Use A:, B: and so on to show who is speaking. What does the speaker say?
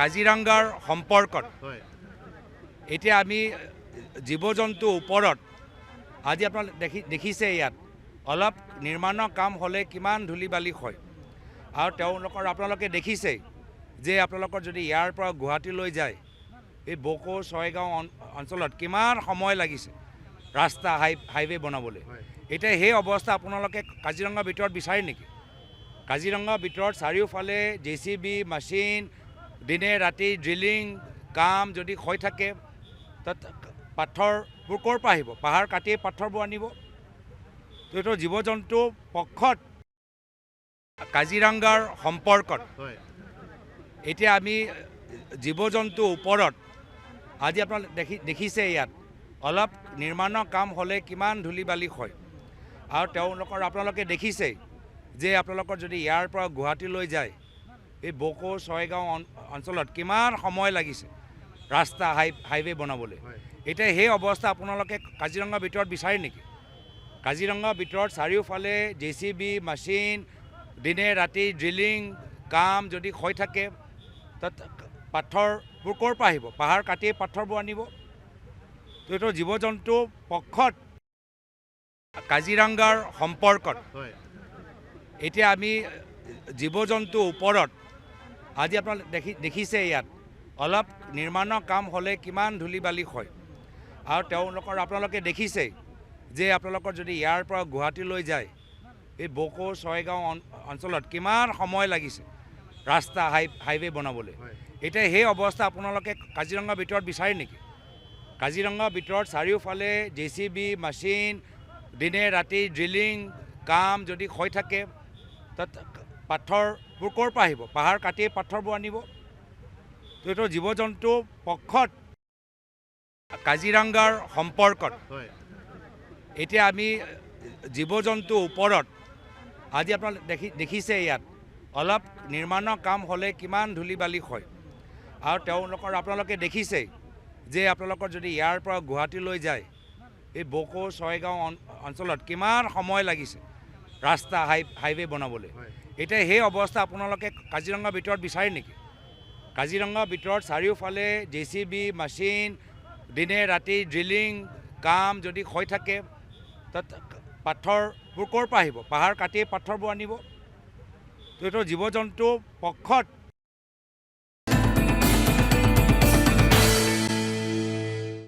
A: কাজিৰঙাৰ সম্পৰ্কত এতিয়া আমি জীৱ জন্তুৰ ওপৰত আজি আপোনালোকে দেখিছে ইয়াত অলপ নিৰ্মাণৰ কাম হ'লে কিমান ধূলি বালি হয় আৰু তেওঁলোকৰ আপোনালোকে দেখিছে যে আপোনালোকৰ যদি ইয়াৰ পৰা গুৱাহাটীলৈ যায় এই বকো ছয়গাঁও অঞ্চলত কিমান সময় লাগিছে ৰাস্তা হাইৱে বনাবলৈ এতিয়া সেই অৱস্থা আপোনালোকে কাজিৰঙাৰ ভিতৰত বিচাৰে নেকি কাজিৰঙাৰ ভিতৰত চাৰিওফালে JCB মেচিন দিনে ৰাতি ড্ৰিলিং কাম যদি হৈ থাকে তাত পাথৰবোৰ ক'ৰ পৰা আহিব পাহাৰ কাটি পাথৰবোৰ আনিব তো এইটো জীৱ জন্তুৰ পক্ষত কাজিৰঙাৰ সম্পৰ্কত এতিয়া আমি জীৱ জন্তুৰ ওপৰত আজি আপোনালোকে দেখিছে ইয়াত অলপ নিৰ্মাণৰ কাম হ'লে কিমান ধূলি বালি হয় আৰু তেওঁলোকৰ আপোনালোকে দেখিছে যে আপোনালোকৰ যদি ইয়াৰ পৰা গুৱাহাটীলৈ যায় এই বকো ছয়গাঁও অঞ্চলত কিমান সময় লাগিছে ৰাস্তা হাইৱে বনাবলৈ এতিয়া সেই অৱস্থা আপোনালোকে কাজিৰঙাৰ ভিতৰত বিচাৰে নেকি কাজিৰঙাৰ ভিতৰত চাৰিওফালে JCB মেচিন দিনে ৰাতি ড্ৰিলিং কাম যদি হৈ থাকে তাত পাথৰবোৰ ক'ৰ পৰা আহিব পাহাৰ কাটি পাথৰবোৰ আনিব তো এইটো জীৱ জন্তুৰ পক্ষত কাজিৰঙাৰ সম্পৰ্কত এতিয়া আমি জীৱ জন্তুৰ ওপৰত আজি আপোনালোকে দেখিছে ইয়াত অলপ নিৰ্মাণৰ কাম হ'লে কিমান ধূলি বালি হয় আৰু তেওঁলোকৰ আপোনালোকে দেখিছে যে আপোনালোকৰ যদি ইয়াৰ পৰা গুৱাহাটীলৈ যায় এই বকো ছয়গাঁও অঞ্চলত কিমান সময় লাগিছে ৰাস্তা হাইৱে বনাবলৈ এতিয়া সেই অৱস্থা আপোনালোকে কাজিৰঙাৰ ভিতৰত বিচাৰে নেকি কাজিৰঙাৰ ভিতৰত চাৰিওফালে JCB মেচিন দিনে ৰাতি ড্ৰিলিং কাম যদি হৈ থাকে তাত পাথৰবোৰ ক'ৰ পৰা আহিব পাহাৰ কাটি পাথৰবোৰ আনিব তো এইটো জীৱ জন্তুৰ পক্ষত কাজিৰঙাৰ সম্পৰ্কত এতিয়া আমি জীৱ জন্তুৰ ওপৰত আজি আপোনালোকে দেখিছে ইয়াত অলপ নিৰ্মাণৰ কাম হ'লে কিমান ধূলি বালি হয় আৰু তেওঁলোকৰ আপোনালোকে দেখিছে যে আপোনালোকৰ যদি ইয়াৰ পৰা গুৱাহাটীলৈ যায় এই বকো ছয়গাঁও অঞ্চলত কিমান সময় লাগিছে ৰাস্তা হাইৱে বনাবলৈ এতিয়া সেই অৱস্থা আপোনালোকে কাজিৰঙাৰ ভিতৰত বিচাৰে নেকি কাজিৰঙাৰ ভিতৰত চাৰিওফালে JCB মেচিন দিনে ৰাতি ড্ৰিলিং কাম যদি হৈ থাকে তাত পাথৰবোৰ ক'ৰ পৰা আহিব পাহাৰ কাটি পাথৰবোৰ আনিব তো এইটো জীৱ জন্তুৰ পক্ষত